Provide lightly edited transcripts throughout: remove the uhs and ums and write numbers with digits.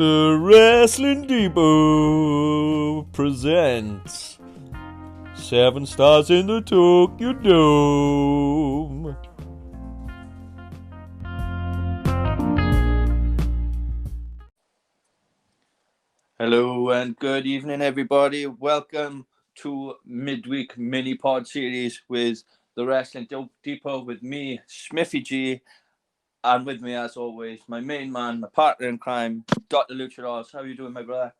The Wrestling Depot presents 7 Stars in the Tokyo Dome. Hello and good evening, everybody. Welcome to midweek mini pod series with the Wrestling Depot with me, Smithy G, and with me, as always, my main man, my partner in crime, Dr. Lucharos. How are you doing, my brother?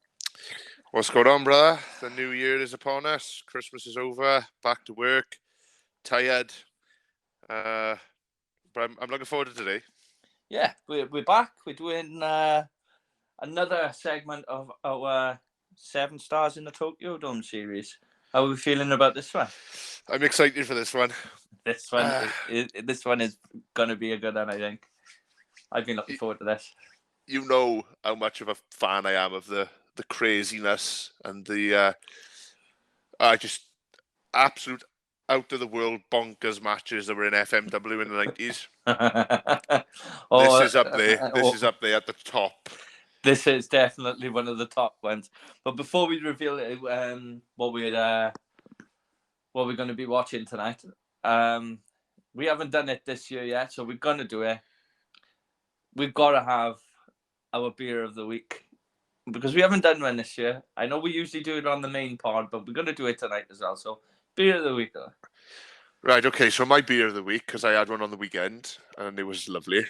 What's going on, brother? The new year is upon us. Christmas is over. Back to work. Tired. But I'm looking forward to today. Yeah, we're back. We're doing another segment of our 7 Stars in the Tokyo Dome series. How are we feeling about this one? I'm excited for this one. This one is going to be a good one, I think. I've been looking forward to this. You know how much of a fan I am of the craziness and the just absolute out-of-the-world bonkers matches that were in FMW in the 90s. This is up there. This is up there at the top. This is definitely one of the top ones. But before we reveal what we're going to be watching tonight, we haven't done it this year yet, so we're going to do it. We've got to have our beer of the week because we haven't done one this year. I know we usually do it on the main pod, but we're going to do it tonight as well. So, beer of the week. Right, okay, so my beer of the week, because I had one on the weekend and it was lovely,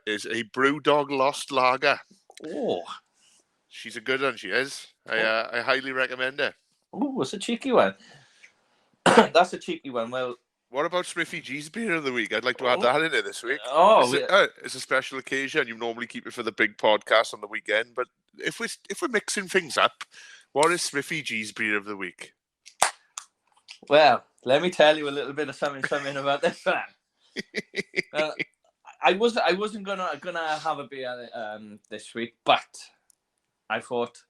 is a Brewdog Lost Lager. Oh. She's a good one, she is. I highly recommend it. Oh, it's a cheeky one. That's a cheeky one. Well, what about Smithy G's beer of the week? I'd like to add that in there this week. It's a special occasion. You normally keep it for the big podcast on the weekend, but if we're mixing things up, what is Smithy G's beer of the week? Well, let me tell you a little bit of something about this one. I wasn't gonna have a beer this week, but I thought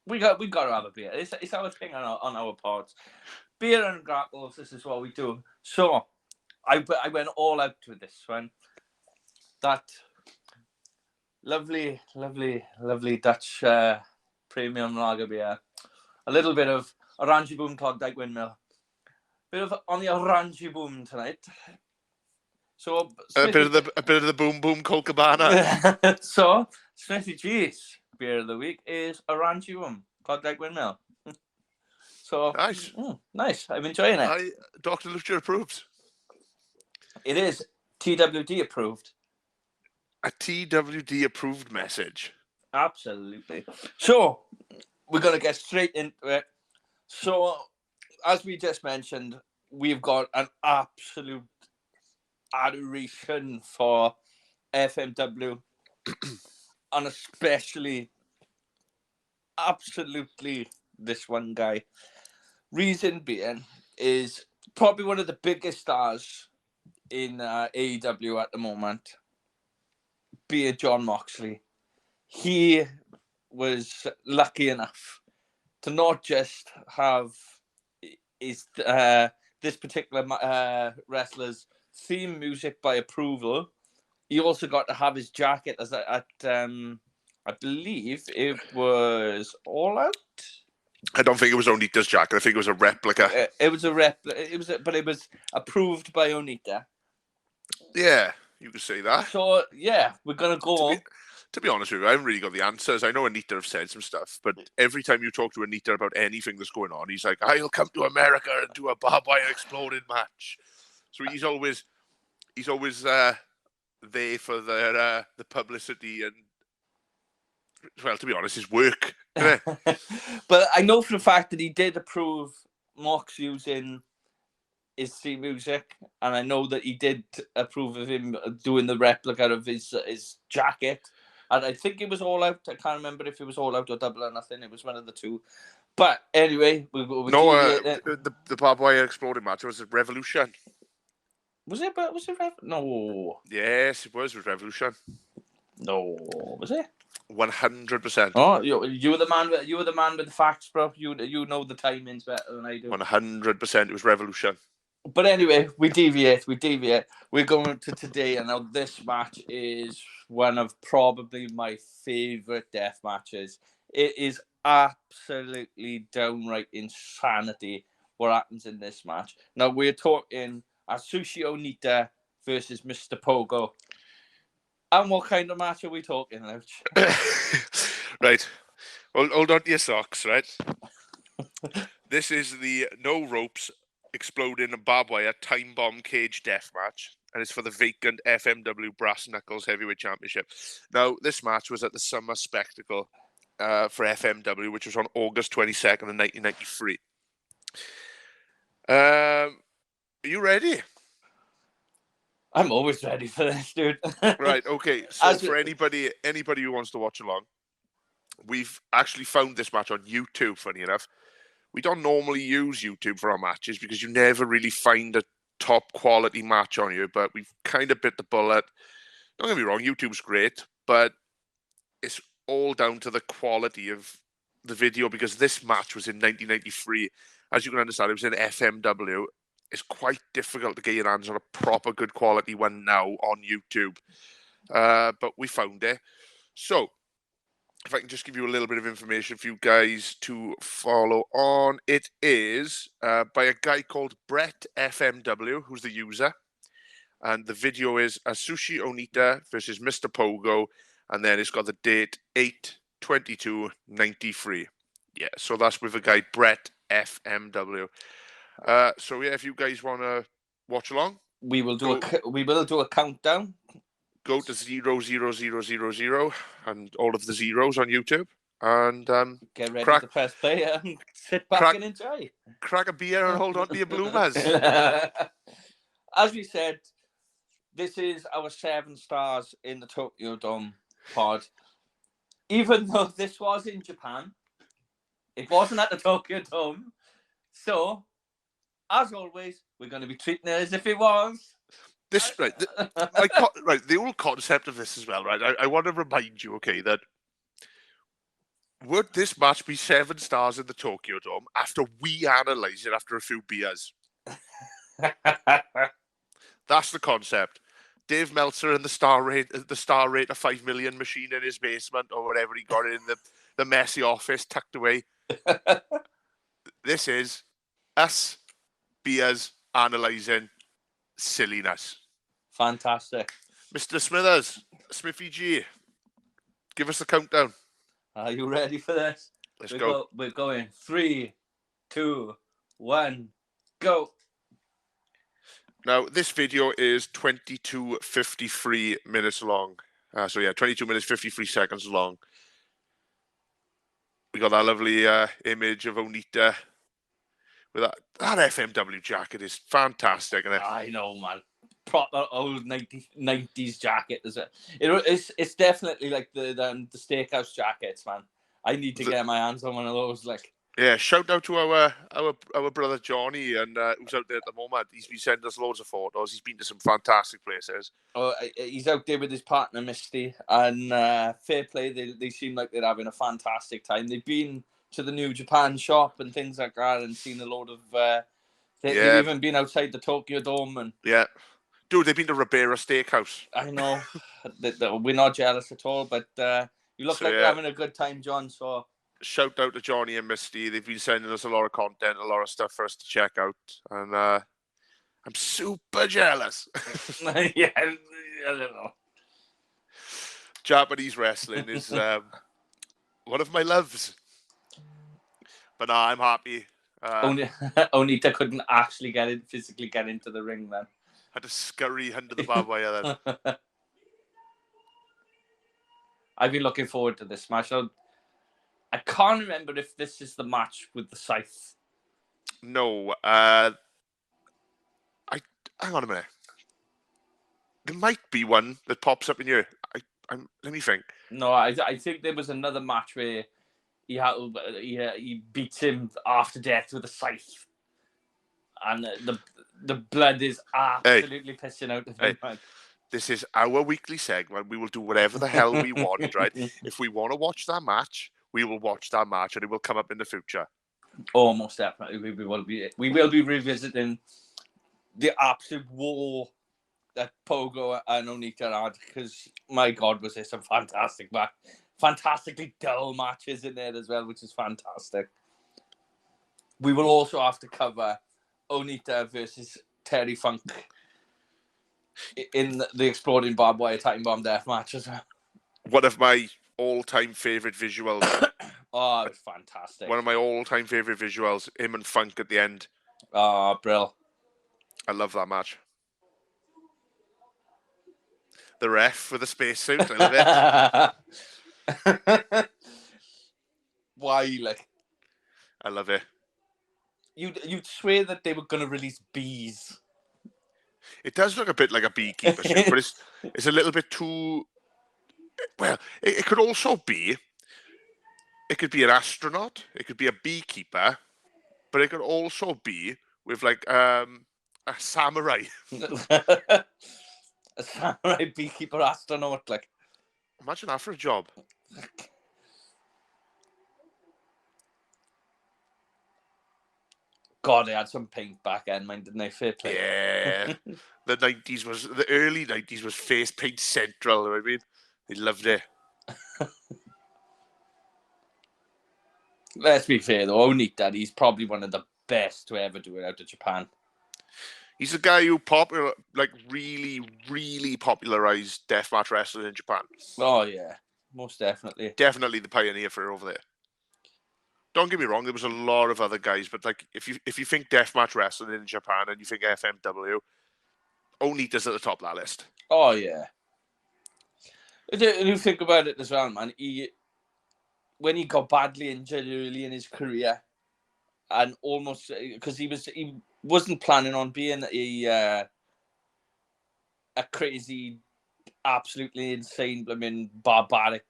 we got to have a beer. It's our thing on our pods. Beer and grapples, this is what we do. So, I went all out with this one. That lovely Dutch premium lager beer. A little bit of Orange Boom Klondike Windmill. Bit of on the Orange Boom tonight. So a bit of the Boom Boom Colcabana. So, Smithy G's beer of the week is Orange Boom Klondike Windmill. So nice. Nice. I'm enjoying it. Dr. Lucha approves. It is TWD approved. A TWD approved message. Absolutely. So we're going to get straight into it. So as we just mentioned, we've got an absolute adoration for FMW and especially absolutely this one guy. Reason being is probably one of the biggest stars in AEW at the moment, be it John Moxley. He was lucky enough to not just have his this particular wrestler's theme music by approval, he also got to have his jacket at I believe it was All Out. I don't think it was Onita's jacket. I think it was a replica. It was a replica. But it was approved by Onita. Yeah, you could say that. So yeah, we're gonna go. To be honest with you, I haven't really got the answers. I know Onita have said some stuff, but every time you talk to Onita about anything that's going on, he's like, "I'll come to America and do a Barbwire exploded match." So he's always there for the publicity and, well, to be honest, his work. But I know for the fact that he did approve Mox using his theme music, and I know that he did approve of him doing the replica of his jacket. And I think it was All Out. I can't remember if it was All Out or Double or Nothing. It was one of the two. But anyway, the Barbwire exploded match was it Revolution. Was it? No. Yes, it was Revolution. No, was it? 100%. Oh, you were the man. You were the man with the facts, bro. You know the timings better than I do. 100%. It was Revolution. But anyway, we deviate. We're going to today, and now this match is one of probably my favourite death matches. It is absolutely downright insanity what happens in this match. Now, we're talking Sushi Onita versus Mr. Pogo. And what kind of match are we talking about? Right. Hold on to your socks, right? This is the no ropes exploding barbed wire time bomb cage death match, and it's for the vacant FMW Brass Knuckles Heavyweight Championship. Now, this match was at the Summer Spectacle for FMW, which was on August 22nd, 1993. Are you ready? I'm always ready for this, dude. Right, okay. So for anybody who wants to watch along, we've actually found this match on YouTube, funny enough. We don't normally use YouTube for our matches because you never really find a top quality match on here, but we've kind of bit the bullet. Don't get me wrong, YouTube's great, but it's all down to the quality of the video because this match was in 1993. As you can understand, it was in FMW. It's quite difficult to get your hands on a proper good quality one now on YouTube. But we found it. So, if I can just give you a little bit of information for you guys to follow on. It is by a guy called Brett FMW, who's the user. And the video is Sushi Onita versus Mr. Pogo. And then it's got the date 8/22/93. Yeah, so that's with a guy, Brett FMW. So yeah, if you guys want to watch along, we will do a countdown. Go to 00000 and all of the zeros on YouTube, and get ready to press play and sit back and enjoy. Crack a beer and hold on to your bloomers. As we said, this is our 7 stars in the Tokyo Dome pod. Even though this was in Japan, it wasn't at the Tokyo Dome. So, as always, we're going to be treating it as if it was. This right, the whole concept of this as well, right? I want to remind you, okay, that would this match be 7 stars in the Tokyo Dome after we analyse it after a few beers? That's the concept. Dave Meltzer and the star rate of 5 million machine in his basement or whatever he got in the messy office tucked away. This is us beers analysing silliness. Fantastic. Mr. Smithers, Smithy G, give us a countdown. Are you ready for this? Let's go. We're going 3, 2, 1, go. Now, this video is 22:53 minutes long. 22 minutes, 53 seconds long. We got that lovely image of Onita with that FMW jacket is fantastic. Isn't it? I know, man. Proper old 90s jacket. It's definitely like the steakhouse jackets, man. I need to get my hands on one of those. Like, yeah, shout out to our brother Johnny, and who's out there at the moment. He's been sending us loads of photos. He's been to some fantastic places. Oh, he's out there with his partner Misty, and fair play. They seem like they're having a fantastic time. They've been to the New Japan shop and things like that, and seen a load of. They've even been outside the Tokyo Dome and. Yeah. Dude, they've been to Ribera Steakhouse. I know. We're not jealous at all, but you look like you're having a good time, John. So shout out to Johnny and Misty. They've been sending us a lot of content, a lot of stuff for us to check out. And I'm super jealous. Yeah, I don't know. Japanese wrestling is one of my loves. But no, I'm happy. Onita couldn't actually physically get into the ring then. Had to scurry under the barbed wire then. I've been looking forward to this match. I can't remember if this is the match with the scythe. No. Hang on a minute. There might be one that pops up in here. Let me think. No, I think there was another match where he beats him after death with a scythe. And the blood is absolutely pissing out of him. Hey, this is our weekly segment. We will do whatever the hell we want, right? If we want to watch that match, we will watch that match, and it will come up in the future. Oh, most definitely. We will be revisiting the absolute war that Pogo and Onita had, because my God, was there some fantastically dull matches in there as well, which is fantastic. We will also have to cover Onita versus Terry Funk in the Exploding Barbwire Time Bomb Death match as well. One of my all-time favourite visuals. Oh, it was fantastic. One of my all-time favourite visuals, him and Funk at the end. Oh, brill. I love that match. The ref with the spacesuit, I love it. Why, like? I love it. You'd swear that they were going to release bees. It does look a bit like a beekeeper suit, but it's a little bit too... Well, it could also be... It could be an astronaut. It could be a beekeeper. But it could also be with, like, a samurai. A samurai beekeeper astronaut, like. Imagine that for a job. God, they had some paint back then, man, didn't they? Fair play. Yeah. The early 90s was face paint central, you know what I mean? They loved it. Let's be fair, though. Onita, he's probably one of the best to ever do it out of Japan. He's the guy who really, really popularized deathmatch wrestling in Japan. Oh, yeah. Most definitely. Definitely the pioneer for it over there. Don't get me wrong, there was a lot of other guys, but like if you think deathmatch wrestling in Japan and you think FMW, Onita's at the top of that list. Oh, yeah. And you think about it as well, man. When he got badly injured early in his career, and almost because he wasn't planning on being a crazy, absolutely insane, barbaric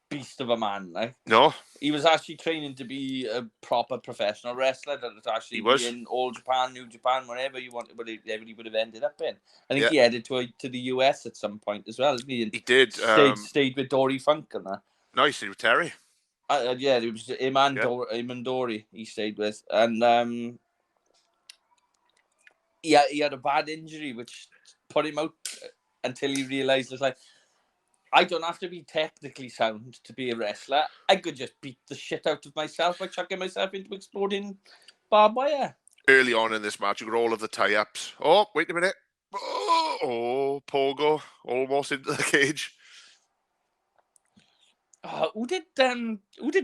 beast of a man. Like, no, he was actually training to be a proper professional wrestler. That was actually in All Japan, New Japan, wherever you wanted, whatever he would have ended up in. I think he headed to the US at some point as well. He did. Stayed with Dory Funk and that. No, he stayed with Terry. Yeah, it was him and Dory he stayed with. And he had a bad injury, which put him out until he realised, it's like, I don't have to be technically sound to be a wrestler. I could just beat the shit out of myself by chucking myself into Exploding Barbed Wire. Early on in this match, you got all of the tie-ups. Oh, wait a minute. Oh, Pogo almost into the cage. Who did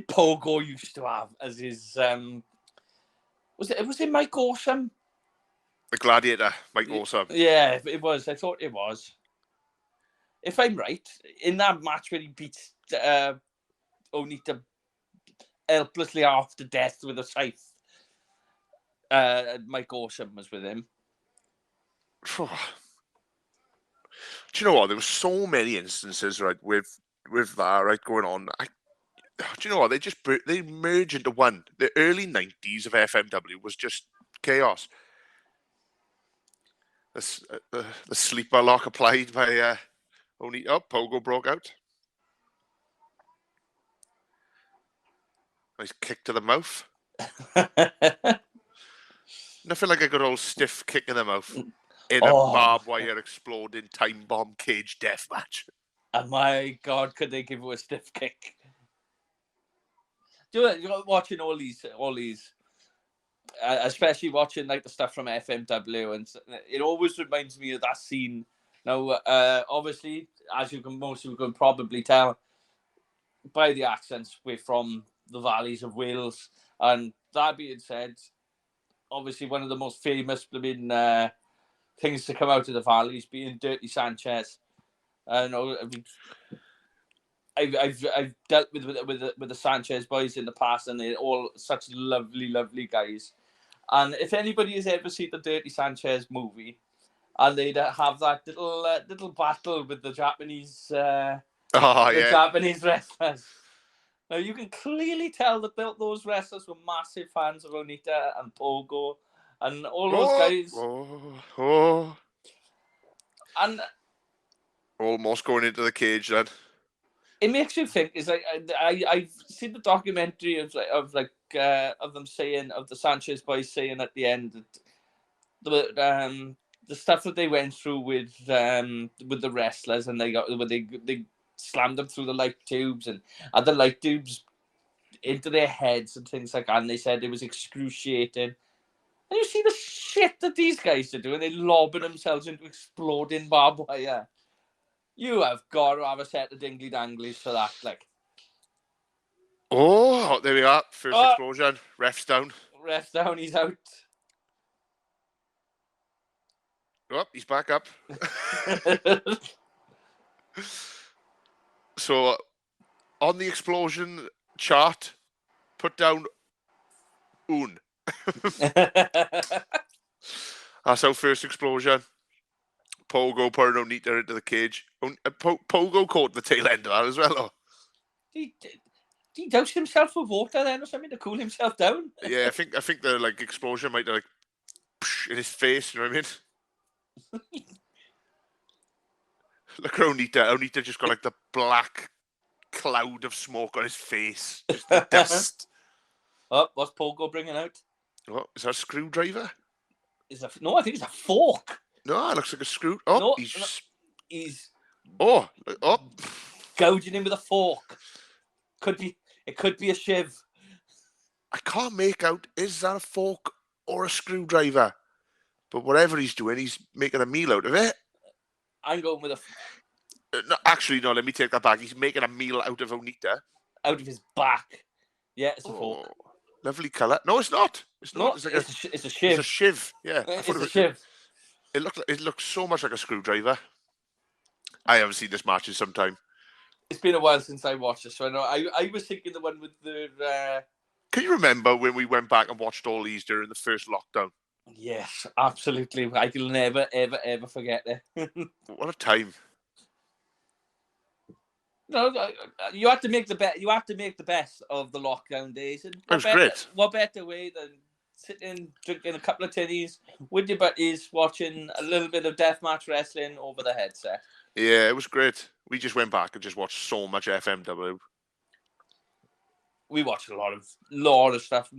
Pogo used to have as his was it Mike Awesome? The Gladiator, Mike Awesome. Yeah, it was. I thought it was. If I'm right, in that match where he beats Onita helplessly after death with a scythe, Mike Awesome was with him. Do you know what? There were so many instances, right, with that, right, going on. Do you know what? They merged into one. The early 90s of FMW was just chaos. The sleeper lock applied by Onita. Pogo broke out. Nice kick to the mouth. Nothing like a good old stiff kick in the mouth in a barbed wire exploding time bomb cage death match. And my God, could they give you a stiff kick? You're watching all these, especially watching like the stuff from FMW, and it always reminds me of that scene. Now, obviously, as most of you can probably tell by the accents, we're from the valleys of Wales, and that being said, obviously one of the most famous things to come out of the valleys being Dirty Sanchez. I've dealt with the Sanchez boys in the past, and they're all such lovely guys. And if anybody has ever seen the Dirty Sanchez movie, and they'd have that little battle with the Japanese Japanese wrestlers. Now you can clearly tell that those wrestlers were massive fans of Onita and Pogo and all those guys. And almost going into the cage then. It makes you think. It's like I've seen the documentary of them saying, of the Sanchez boys saying at the end that the stuff that they went through with the wrestlers, and they slammed them through the light tubes and had the light tubes into their heads and things like that. And they said it was excruciating. And you see the shit that these guys are doing. They're lobbing themselves into exploding barbed wire. You have got to have a set of dingly danglies for that. Like, oh, there we are. First explosion. Ref's down. Ref's down. He's out. Oh, he's back up. So, on the explosion chart, put down un. That's our first explosion. Pogo putting Onita into the cage. Pogo caught the tail end of that as well. Oh. He doused himself with water then or something to cool himself down. Yeah, I think the like explosion might have like in his face. You know what I mean? Look at Onita. Onita just got like the black cloud of smoke on his face. Just the dust. Oh, what's Pogo bringing out? Oh, is that a screwdriver? No, I think it's a fork. No, it looks like a screw. Oh, no, he's gouging him with a fork. It could be a shiv. I can't make out, is that a fork or a screwdriver? But whatever he's doing, he's making a meal out of it. I'm going with no, actually, no, let me take that back. He's making a meal out of Onita. Out of his back. Yeah, it's a fork. Lovely colour. No, it's not. It's not. It's a shiv. It's a shiv. Yeah. It's a shiv. It looks so much like a screwdriver. I haven't seen this match in some time. It's been a while since I watched it, so I know. I was thinking the one with the... Can you remember when we went back and watched all these during the first lockdown? Yes, absolutely. I will never, ever, ever forget it. What a time. No, you have to make the best. You have to make the best of the lockdown days. And it was great. What better way than sitting, drinking a couple of tinnies with your buddies, watching a little bit of deathmatch wrestling over the headset. Yeah, it was great. We just went back and just watched so much FMW. We watched a lot of stuff.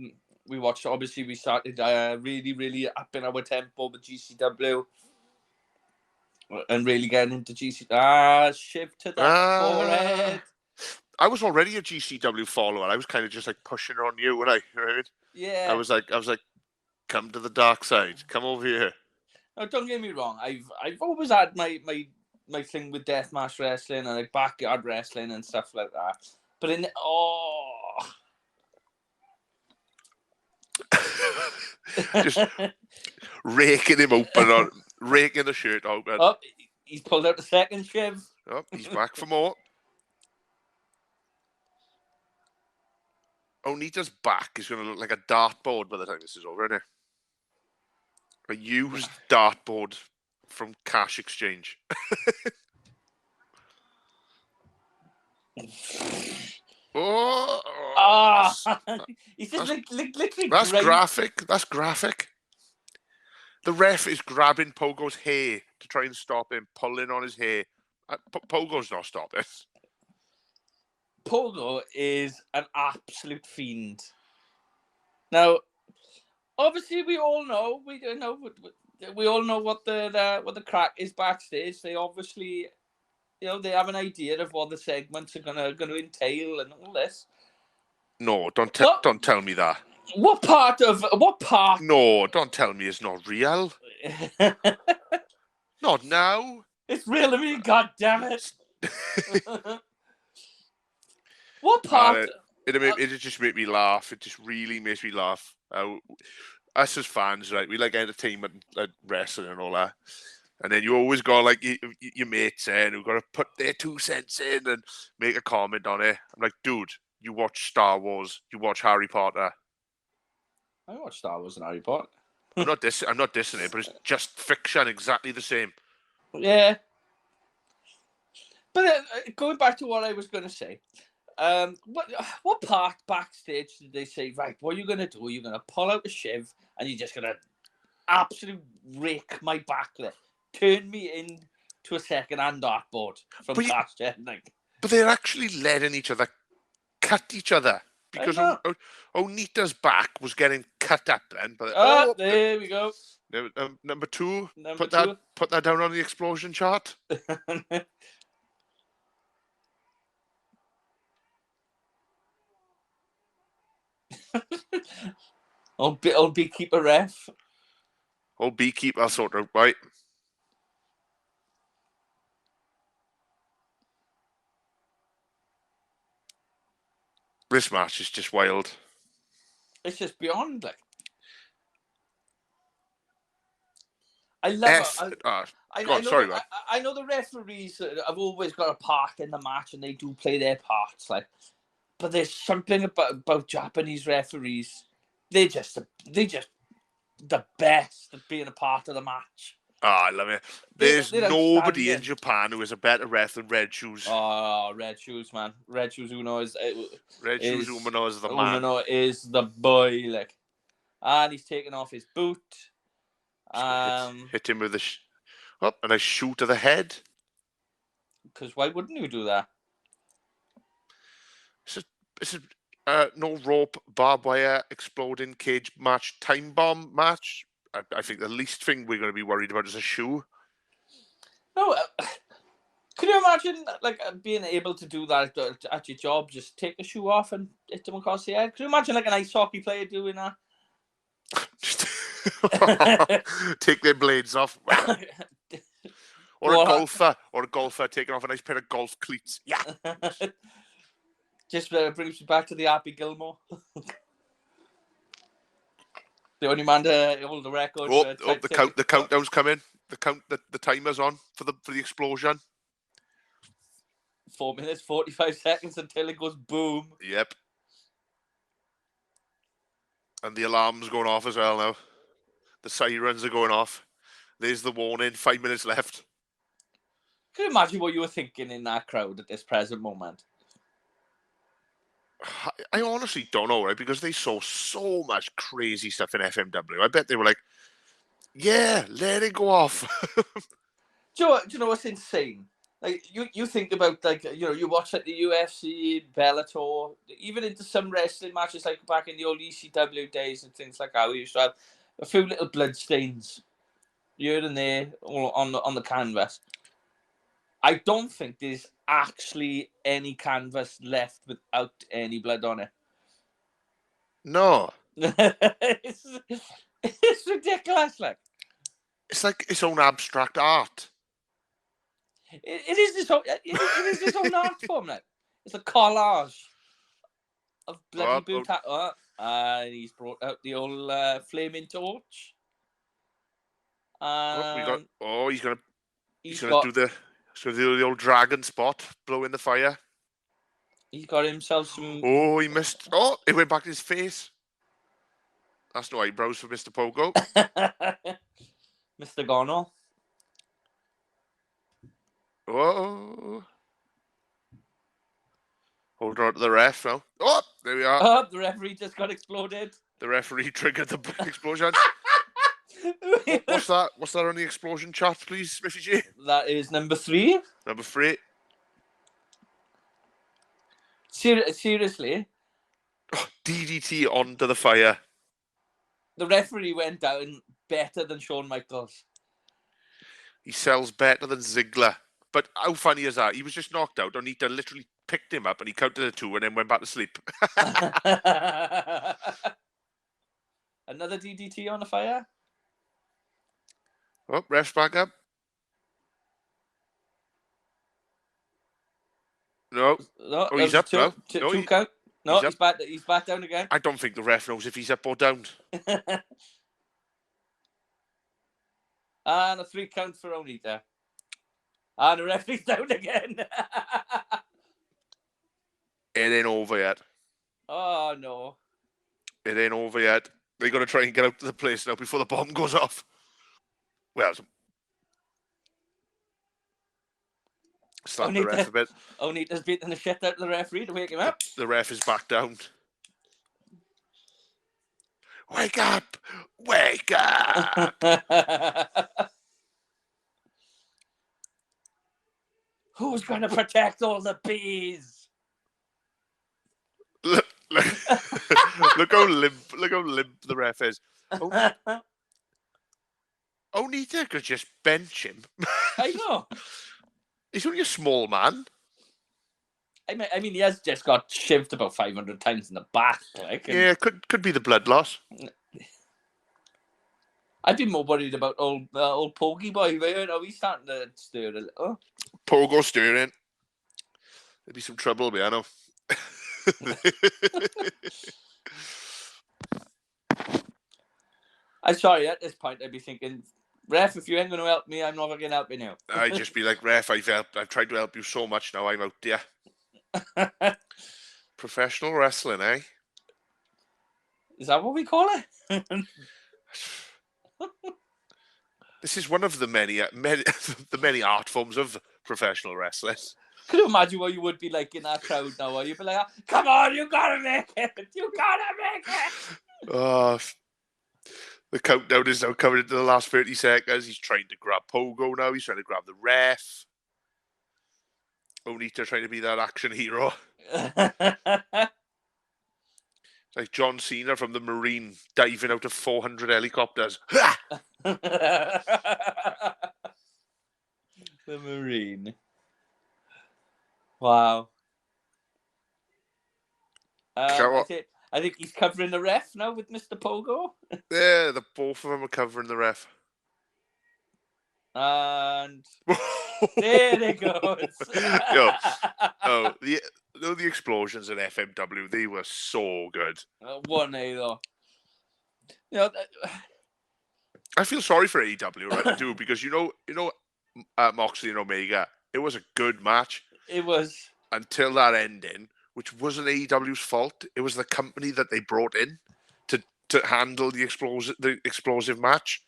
We watched. Obviously, we started really, really upping our tempo with GCW. And really getting into GCW. Shift to the forehead. I was already a GCW follower. I was kind of just like pushing on you when right? Yeah. I was like, come to the dark side. Come over here. No, don't get me wrong. I've always had my thing with deathmatch wrestling and like backyard wrestling and stuff like that. But just raking him open raking the shirt open. Oh, he's pulled out the second shiv. Oh, he's back for more. Onita's back is going to look like a dartboard by the time this is over, isn't it? A used dartboard from Cash Exchange. He's just literally. That's graphic. That's graphic. The ref is grabbing Pogo's hair to try and stop him, pulling on his hair. Pogo's not stopping. Pogo is an absolute fiend. Now, obviously, we all know what the crack is backstage. They obviously, they have an idea of what the segments are gonna entail and all this. No, don't tell me that. What part? No, don't tell me it's not real. Not now. It's real to me, God damn it. What part? It just made me laugh. It just really makes me laugh. Us as fans, right? We like entertainment, like wrestling and all that. And then you always got like your mates in who've got to put their 2 cents in and make a comment on it. I'm like, dude, you watch Star Wars, you watch Harry Potter. I watch Star Wars and Harry Potter. I'm not dissing it, but it's just fiction, exactly the same. Yeah. But going back to what I was going to say, what part backstage did they say, right, what are you going to do? You're going to pull out a shiv and you're just going to absolutely rake my back there. Turn me into a second-hand dartboard from Cash Gen. But they're actually letting each other cut each other. Because Onita's back was getting cut up then. But there we go. Number two. Number two. Put that down on the explosion chart. Old beekeeper ref. Old beekeeper sort of right. This match is just wild. It's just beyond, like. I love it. I know the referees have always got a part in the match, and they do play their parts, like. But there's something about Japanese referees. They're just the best at being a part of the match. Oh, I love it. There's nobody in Japan who is a better ref than Red Shoes. Oh, Red Shoes, man. Red Shoes Umino is the man. Umino is the boy, like. And he's taking off his boot. Hit him with a nice shoe to the head. Because why wouldn't you do that? It's a no rope, barbed wire, exploding cage match, time bomb match. I think the least thing we're going to be worried about is a shoe. No, can you imagine like being able to do that at your job? Just take a shoe off and hit them across the head. Can you imagine like an ice hockey player doing that? Take their blades off. Or a golfer taking off a nice pair of golf cleats. Yeah. Just brings me back to the Happy Gilmore. The only man to hold the record. The countdown's coming. The timer's on for the explosion. 4 minutes, 45 seconds until it goes boom. Yep. And the alarm's going off as well now. The sirens are going off. There's the warning. 5 minutes left. Can you imagine what you were thinking in that crowd at this present moment? I honestly don't know, right? Because they saw so much crazy stuff in FMW. I bet they were like, yeah, let it go off. Do you know what's insane? Like you think about like you watch like the UFC, Bellator, even into some wrestling matches like back in the old ECW days and things like that. We used to have a few little blood stains here and there all on the canvas. I don't think there's actually any canvas left without any blood on it. No. It's ridiculous, like. It's like its own abstract art. It is this own art form, like. It's a collage of bloody boot. And he's brought out the old flaming torch. He's gonna do the old dragon spot, blow in the fire. He's got himself some. Oh, he missed. Oh, it went back in his face. That's no eyebrows for Mr. Pogo. Mr. Gono. Oh. Hold on to the ref now. Oh, there we are. Oh, the referee just got exploded. The referee triggered the explosion. What's that? What's that on the explosion chart, please, Smithy G? That is number 3. Number 3. Seriously? Oh, DDT onto the fire. The referee went down better than Shawn Michaels. He sells better than Ziggler. But how funny is that? He was just knocked out. Onita literally picked him up and he counted to 2 and then went back to sleep. Another DDT on the fire? Oh, ref's back up. No. He's up now. Two count. No, he's back down again. I don't think the ref knows if he's up or down. And a 3 count for Onita. And the referee's down again. It ain't over yet. Oh, no. It ain't over yet. They got to try and get out to the place now before the bomb goes off. Well, slap the ref a bit. Onita's beating the shit out of the referee to wake him up. The ref is back down. Wake up! Wake up! Who's going to protect all the bees? Look how limp the ref is. Onita could just bench him. I know. He's only a small man. I mean, he has just got shivved about 500 times in the back. Like, and Yeah, could be the blood loss. I'd be more worried about old Pogi boy. You know, he's starting to stir a little. Pogo steering. There'd be some trouble, I know. I'm sorry, at this point, I'd be thinking, ref, if you ain't going to help me, I'm not going to help you now. I'd just be like, ref, I've tried to help you so much now, I'm out there. Professional wrestling, eh? Is that what we call it? This is one of the many the many art forms of professional wrestling. Could you imagine what you would be like in that crowd now? You'd be like, come on, you gotta make it. You gotta make it. Oh, the countdown is now coming into the last 30 seconds. He's trying to grab Pogo now. He's trying to grab the ref. Onita trying to be that action hero. It's like John Cena from the Marine diving out of 400 helicopters. The Marine. Wow. I think he's covering the ref now with Mr. Pogo. Yeah, the both of them are covering the ref. And there they go. The explosions in FMW, they were so good. 1A though. You know, I feel sorry for AEW, right? I do, because Moxley and Omega, it was a good match. It was. Until that ending, which wasn't AEW's fault. It was the company that they brought in to handle the explosive match.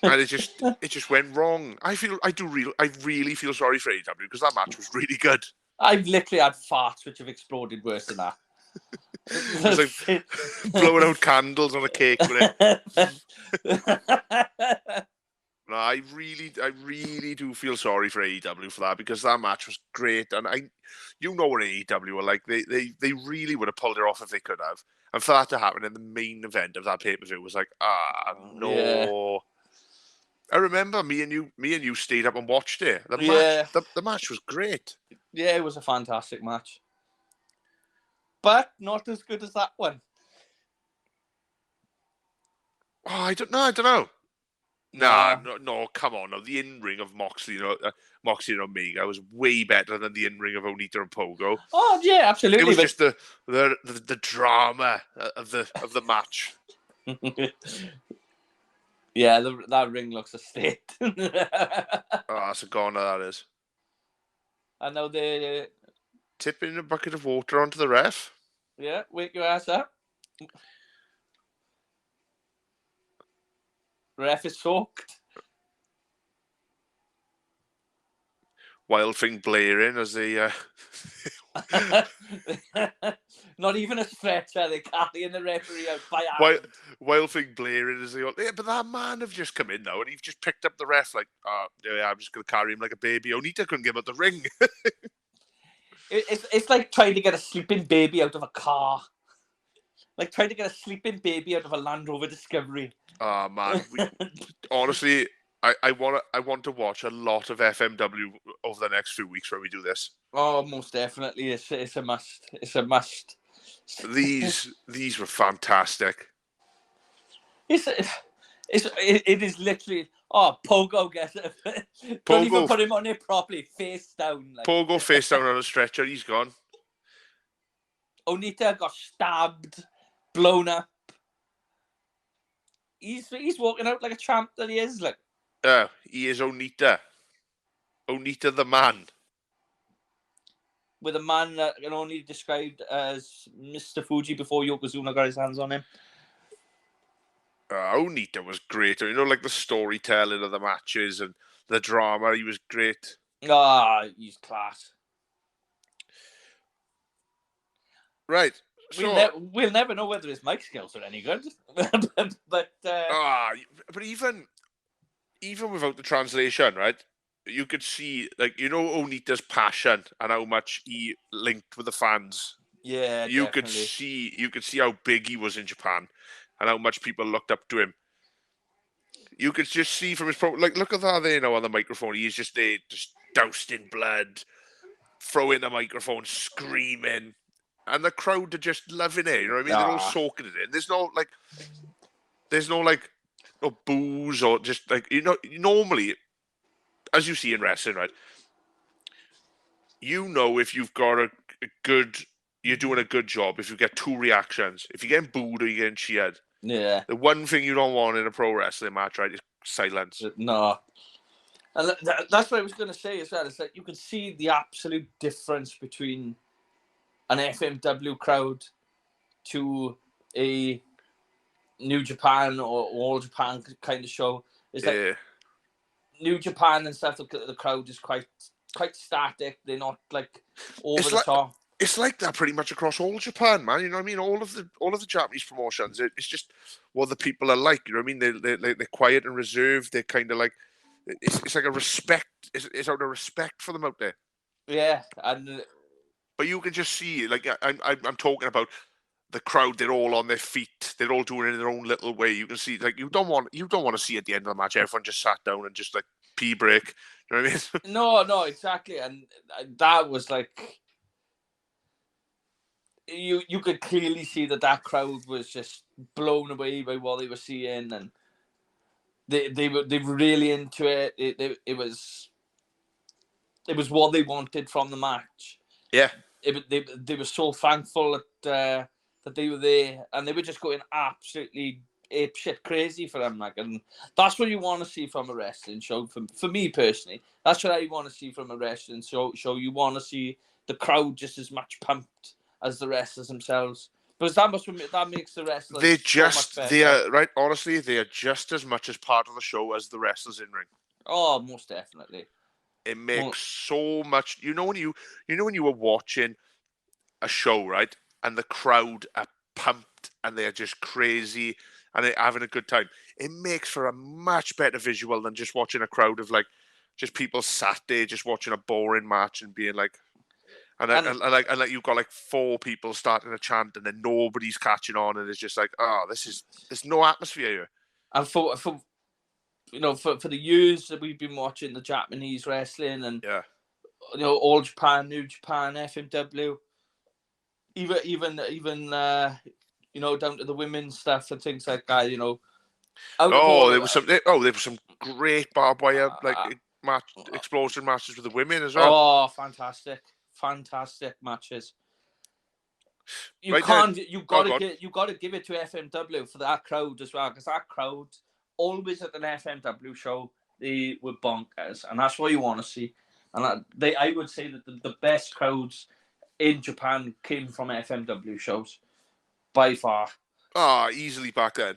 And it just went wrong. I really feel sorry for AEW because that match was really good. I've literally had farts which have exploded worse than that. It was like blowing out candles on a cake with it. No, I really do feel sorry for AEW for that, because that match was great, and what AEW were like. They really would have pulled it off if they could have, and for that to happen in the main event of that pay-per-view was like, no. Yeah. I remember me and you stayed up and watched it. The match was great. Yeah, it was a fantastic match, but not as good as that one. Oh, I don't know. No, come on. No, the in-ring of Moxley and Omega was way better than the in-ring of Onita and Pogo. Oh, yeah, absolutely. It was just the drama of the match. Yeah, that ring looks a state. Oh, that's a goner, that is. I know they tipping a bucket of water onto the ref. Yeah, wake your ass up. Ref is soaked. Wild thing blaring as they... Not even a stretcher. They're carrying the referee out by hand. Wild thing blaring as they... Yeah, but that man have just come in now and he's just picked up the ref like, yeah, I'm just going to carry him like a baby. Onita couldn't get him out the ring. It's like trying to get a sleeping baby out of a car. Like trying to get a sleeping baby out of a Land Rover Discovery. Oh, man. Honestly, I want to watch a lot of FMW over the next few weeks when we do this. Oh, most definitely. It's a must. It's a must. These were fantastic. It is literally... Oh, Pogo gets it. Don't even put him on it properly. Face down. Like. Pogo face down on a stretcher. He's gone. Onita got stabbed, blown up. He's walking out like a champ that he is. Like. He is Onita. Onita the man. With a man that can only be described as Mr. Fuji before Yokozuna got his hands on him. Onita was great. Like the storytelling of the matches and the drama. He was great. He's class. Right. We'll never know whether his mic skills are any good. but even without the translation, right? You could see, Onita's passion and how much he linked with the fans. Yeah, you could see how big he was in Japan and how much people looked up to him. You could just see from his like, look at that there now on the microphone. He's just there, just doused in blood, throwing the microphone, screaming, and the crowd are just loving it. You know what I mean? They're all soaking it in. There's no no booze or just like normally, as you see in wrestling, right? You know if you've got a good, you're doing a good job if you get two reactions. If you're getting booed or you're getting cheered. Yeah. The one thing you don't want in a pro wrestling match, right, is silence. No. And that's what I was going to say as well. It's like you can see the absolute difference between an FMW crowd to a New Japan or All Japan kind of show. It's like New Japan and stuff. The crowd is quite static. They're not like over the top. It's like that pretty much across all Japan, man. You know what I mean? All of the Japanese promotions. It's just what the people are like. You know what I mean? They're quiet and reserved. They're kind of like it's like a respect. It's out of respect for them out there. Yeah, but you can just see, like I'm talking about the crowd. They're all on their feet. They're all doing it in their own little way. You can see, like you don't want to see at the end of the match everyone just sat down and just like pee break. You know what I mean? No, exactly, and that was like. You could clearly see that crowd was just blown away by what they were seeing, and they were really into it. It was what they wanted from the match. Yeah, they were so thankful that they were there, and they were just going absolutely apeshit crazy for them. Like, and that's what you want to see from a wrestling show. For me personally, that's what I want to see from a wrestling show. You want to see the crowd just as much pumped as the wrestlers themselves, because that makes the wrestlers. They are right. Honestly, they are just as much as part of the show as the wrestlers in ring. Oh, most definitely. It makes so much. You know when you were watching a show, right, and the crowd are pumped and they are just crazy and they're having a good time. It makes for a much better visual than just watching a crowd of like just people sat there just watching a boring match and being like. And you've got like four people starting a chant and then nobody's catching on and it's just like, there's no atmosphere here. And for the years that we've been watching the Japanese wrestling and All Japan, New Japan, FMW, even down to the women's stuff and things like that, there was some great Barbwire explosion matches with the women as well. Oh, fantastic matches. You got to give it to FMW for that crowd as well, because that crowd always at an FMW show, they were bonkers, and that's what you want to see. And I would say that the best crowds in Japan came from FMW shows by far. Easily back then.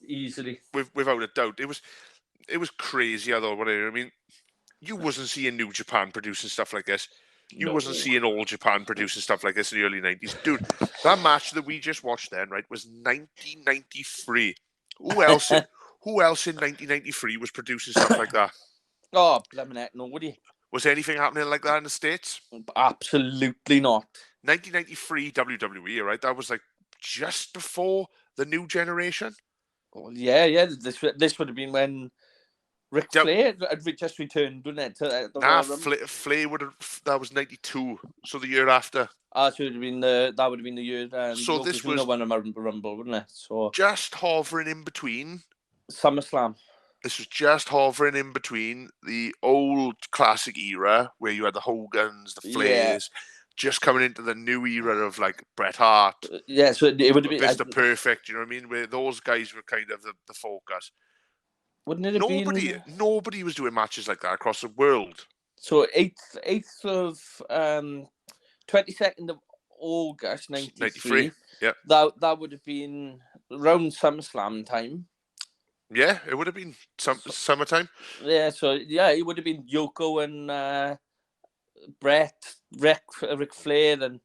Easily, without a doubt. It was crazy. I mean, you wasn't seeing New Japan producing stuff like this. You wasn't seeing All Japan producing stuff like this in the early 90s. Dude, that match that we just watched then, right, was 1993. Who else in 1993 was producing stuff like that? Oh, nobody. Was anything happening like that in the States? Absolutely not. 1993 WWE, right? That was like just before the new generation. Oh, yeah. This would have been when Ric Flair had just returned, wouldn't it? Flair would have. That was 92, so the year after. So it would have been the year. So this was when Rumble, wouldn't it? So just hovering in between SummerSlam. This was just hovering in between the old classic era where you had the Hogans, the Flairs, just coming into the new era of like Bret Hart. So it would have been Mr. Perfect. You know what I mean? Where those guys were kind of the focus. Wouldn't it have been? Nobody was doing matches like that across the world. So 8th of 22nd of August 93. Yeah. That would have been around SummerSlam time. Yeah, it would have been summertime. Yeah, so it would have been Yoko and Bret, Ric Flair, and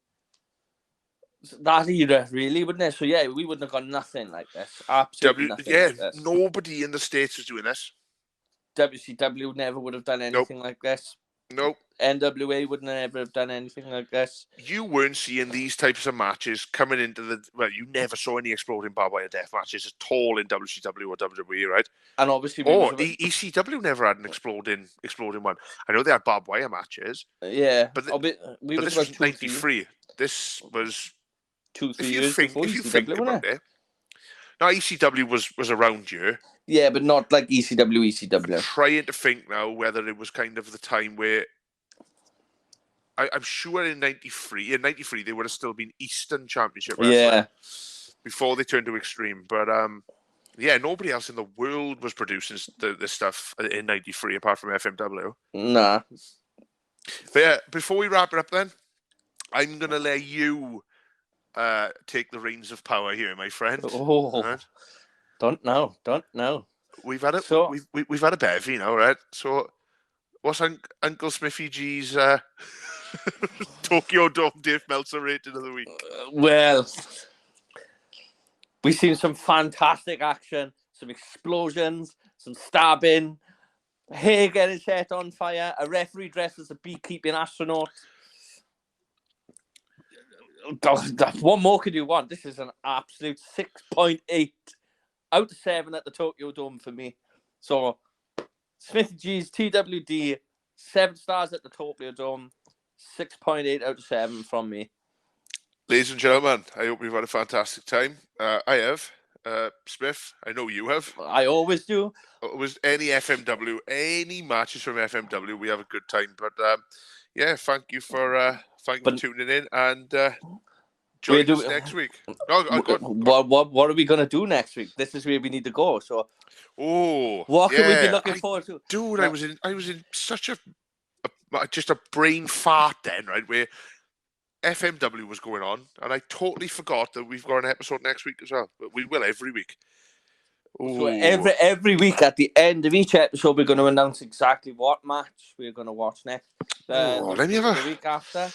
that era, really, wouldn't it? So we wouldn't have got nothing like this. Absolutely nothing. Like this. Nobody in the States was doing this. WCW never would have done anything like this. Nope. NWA wouldn't have ever have done anything like this. You weren't seeing these types of matches coming into the... Well, you never saw any exploding barbed wire death matches at all in WCW or WWE, right? And obviously, ECW never had an exploding one. I know they had barbed wire matches. Yeah, but we this was 93. This was 2-3 years before if you ECW, think wasn't about it. Now ECW was around here. Yeah, but not like ECW. I'm trying to think now whether it was kind of the time where I'm sure in 93. In 93 they would have still been Eastern Championship wrestling before they turned to Extreme. But yeah, nobody else in the world was producing this stuff in 93 apart from FMW. Nah. But yeah, before we wrap it up then, I'm going to let you take the reins of power here, my friend. Oh, right? Don't know. We've had we've had a bevy now, right? So what's Uncle Smithy G's Tokyo Dome Dave Meltzer rating of the week? Well, we've seen some fantastic action, some explosions, some stabbing, hair getting set on fire, a referee dressed as a beekeeping astronaut. What more could you want? This is an absolute 6.8 out of 7 at the Tokyo Dome for me. So, Smithy G's TWD, 7 stars at the Tokyo Dome, 6.8 out of 7 from me. Ladies and gentlemen, I hope you've had a fantastic time. I have. Smith, I know you have. I always do. It was any FMW, any matches from FMW, we have a good time. But yeah, thank you for tuning in and join us next week. What are we going to do next week? This is where we need to go. So, what can we be looking forward to? Dude, I was in such a brain fart then, right, where FMW was going on, and I totally forgot that we've got an episode next week as well. But we will every week. So every week at the end of each episode, we're going to announce exactly what match we're going to watch next. The week after,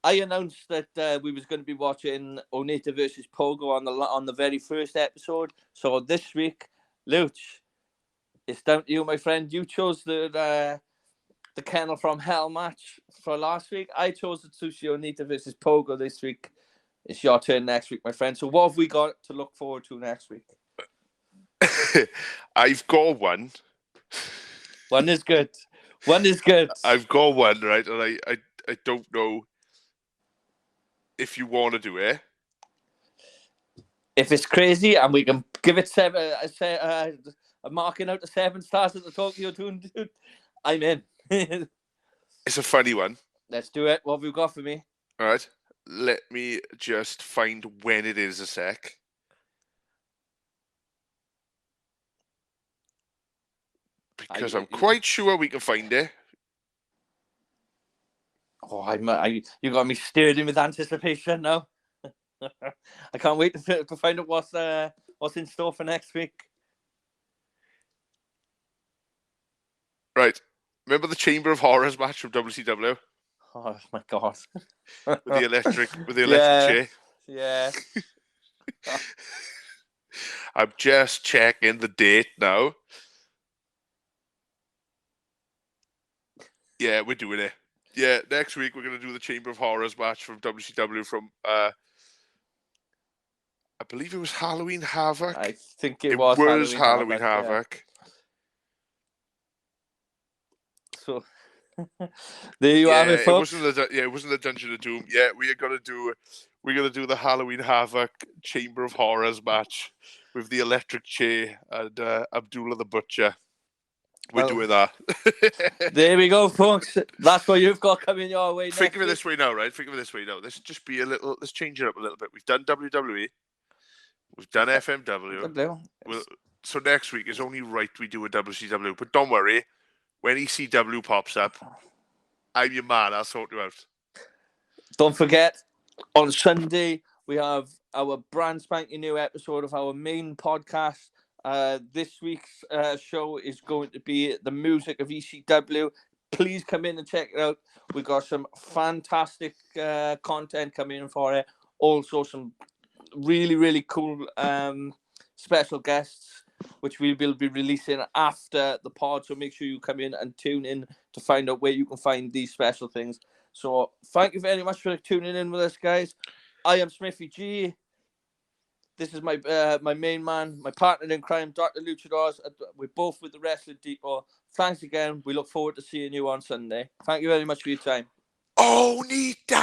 I announced that we was going to be watching Onita versus Pogo on the very first episode. So this week, Luch, it's down to you, my friend. You chose the Kennel from Hell match for last week. I chose the Sushi Onita versus Pogo this week. It's your turn next week, my friend. So what have we got to look forward to next week? I've got one. One is good. I've got one, right? And I don't know if you want to do it. If it's crazy and we can give it a marking out of 7 stars at the Tokyo Dome, dude, I'm in. It's a funny one. Let's do it. What have you got for me? All right. Let me just find when it is a sec. Because I'm quite sure we can find it. Oh, you got me stirred in with anticipation now. I can't wait to find out what's in store for next week. Right. Remember the Chamber of Horrors match from WCW? Oh my god! with the electric chair. Yeah. I'm just checking the date now. Yeah, we're doing it. Yeah, next week we're going to do the Chamber of Horrors match from WCW from, I believe it was Halloween Havoc. I think it was Halloween Havoc. So there you have it, folks. It wasn't the Dungeon of Doom. Yeah, we're gonna do the Halloween Havoc Chamber of Horrors match with the electric chair and Abdullah the Butcher. We're doing that. There we go, folks. That's what you've got coming your way. Think of it this way now, right? Let's just be let's change it up a little bit. We've done WWE. We've done FMW. So next week is only right we do a WCW. But don't worry. When ECW pops up, I'm your man. I'll sort you out. Don't forget, on Sunday, we have our brand spanking new episode of our main podcast. This week's show is going to be the music of ECW. Please come in and check it out. We got some fantastic content coming in for it. Also, some really, really cool special guests. which we will be releasing after the pod. So make sure you come in and tune in to find out where you can find these special things. So thank you very much for tuning in with us, guys. I am Smithy G. This is my my main man, my partner in crime, Dr. Luchadors. We're both with the Wrestling Depot. Thanks again. We look forward to seeing you on Sunday. Thank you very much for your time. Onita!